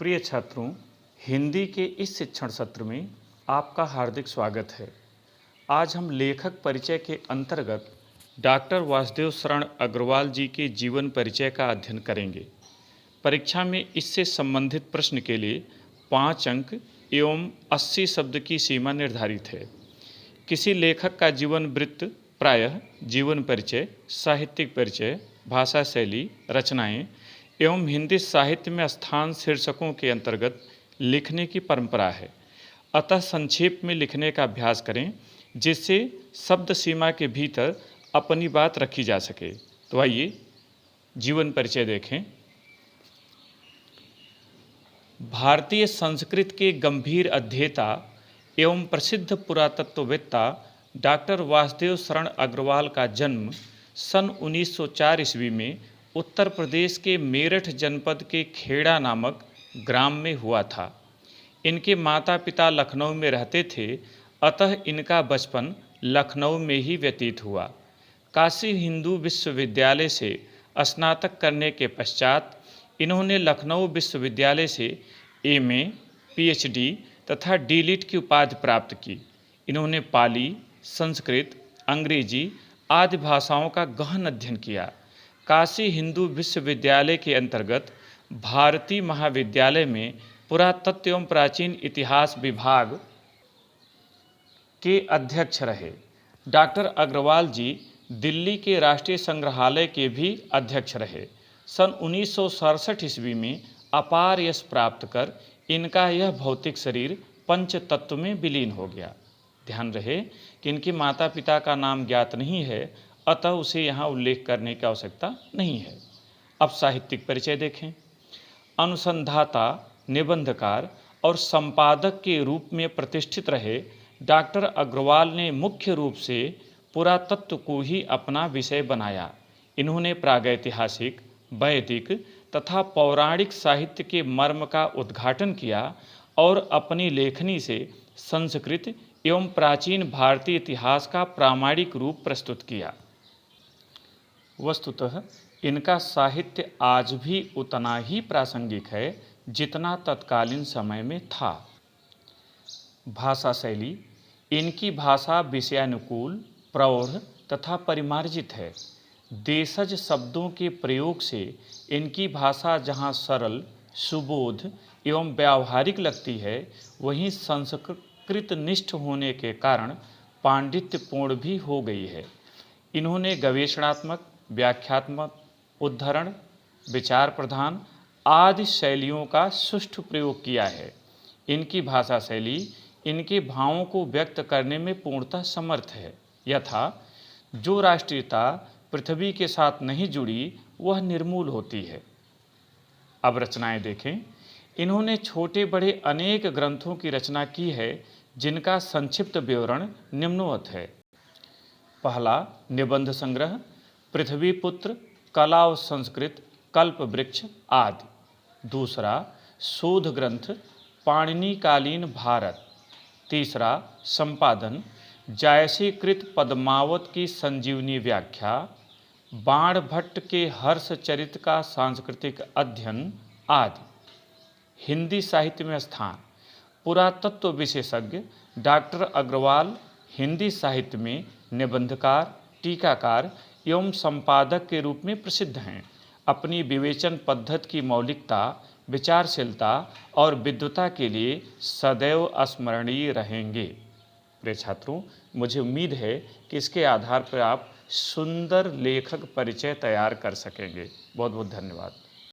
प्रिय छात्रों, हिंदी के इस शिक्षण सत्र में आपका हार्दिक स्वागत है। आज हम लेखक परिचय के अंतर्गत डॉक्टर वासुदेव शरण अग्रवाल जी के जीवन परिचय का अध्ययन करेंगे। परीक्षा में इससे संबंधित प्रश्न के लिए 5 अंक एवं 80 शब्द की सीमा निर्धारित है। किसी लेखक का जीवन वृत्त प्रायः जीवन परिचय, साहित्यिक परिचय, भाषा शैली, रचनाएं एवं हिंदी साहित्य में स्थान शीर्षकों के अंतर्गत लिखने की परंपरा है। अतः संक्षेप में लिखने का अभ्यास करें, जिससे शब्द सीमा के भीतर अपनी बात रखी जा सके। तो आइए जीवन परिचय देखें। भारतीय संस्कृत के गंभीर अध्येता एवं प्रसिद्ध पुरातत्ववेत्ता डॉक्टर वासुदेव शरण अग्रवाल का जन्म सन 1904 ईस्वी में उत्तर प्रदेश के मेरठ जनपद के खेड़ा नामक ग्राम में हुआ था। इनके माता पिता लखनऊ में रहते थे, अतः इनका बचपन लखनऊ में ही व्यतीत हुआ। काशी हिंदू विश्वविद्यालय से स्नातक करने के पश्चात इन्होंने लखनऊ विश्वविद्यालय से एमए, पीएचडी तथा डीलिट की उपाधि प्राप्त की। इन्होंने पाली, संस्कृत, अंग्रेजी आदि भाषाओं का गहन अध्ययन किया। काशी हिंदू विश्वविद्यालय के अंतर्गत भारतीय महाविद्यालय में पुरातत्व एवं प्राचीन इतिहास विभाग के अध्यक्ष रहे। डॉक्टर अग्रवाल जी दिल्ली के राष्ट्रीय संग्रहालय के भी अध्यक्ष रहे। सन 1967 ईस्वी में अपार यश प्राप्त कर इनका यह भौतिक शरीर पंच तत्व में विलीन हो गया। ध्यान रहे कि इनके माता पिता का नाम ज्ञात नहीं है, अतः उसे यहाँ उल्लेख करने की आवश्यकता नहीं है। अब साहित्यिक परिचय देखें। अनुसंधाता, निबंधकार और संपादक के रूप में प्रतिष्ठित रहे डॉक्टर अग्रवाल ने मुख्य रूप से पुरातत्व को ही अपना विषय बनाया। इन्होंने प्रागैतिहासिक, वैदिक तथा पौराणिक साहित्य के मर्म का उद्घाटन किया और अपनी लेखनी से संस्कृत एवं प्राचीन भारतीय इतिहास का प्रामाणिक रूप प्रस्तुत किया। वस्तुतः इनका साहित्य आज भी उतना ही प्रासंगिक है जितना तत्कालीन समय में था। भाषा शैली, इनकी भाषा विषयानुकूल, प्रौढ़ तथा परिमार्जित है। देशज शब्दों के प्रयोग से इनकी भाषा जहाँ सरल, सुबोध एवं व्यावहारिक लगती है, वहीं संस्कृत निष्ठ होने के कारण पांडित्यपूर्ण भी हो गई है। इन्होंने गवेषणात्मक, व्याख्यात्मक, उद्धरण, विचार प्रधान आदि शैलियों का सुष्ठु प्रयोग किया है। इनकी भाषा शैली इनके भावों को व्यक्त करने में पूर्णतः समर्थ है। यथा जो राष्ट्रीयता पृथ्वी के साथ नहीं जुड़ी, वह निर्मूल होती है। अब रचनाएं देखें। इन्होंने छोटे बड़े अनेक ग्रंथों की रचना की है, जिनका संक्षिप्त विवरण निम्नवत है। पहला निबंध संग्रह पृथ्वीपुत्र, कला और संस्कृत, कल्प वृक्ष आदि। दूसरा शोध ग्रंथ पाणिनिकालीन भारत। तीसरा संपादन जायसीकृत पद्मावत की संजीवनी व्याख्या, बाण भट्ट के हर्ष चरित का सांस्कृतिक अध्ययन आदि। हिंदी साहित्य में स्थान। पुरातत्व विशेषज्ञ डॉक्टर अग्रवाल हिंदी साहित्य में निबंधकार, टीकाकार एवं संपादक के रूप में प्रसिद्ध हैं। अपनी विवेचन पद्धति की मौलिकता, विचारशीलता और विद्वता के लिए सदैव स्मरणीय रहेंगे। प्रिय छात्रों, मुझे उम्मीद है कि इसके आधार पर आप सुंदर लेखक परिचय तैयार कर सकेंगे। बहुत बहुत धन्यवाद।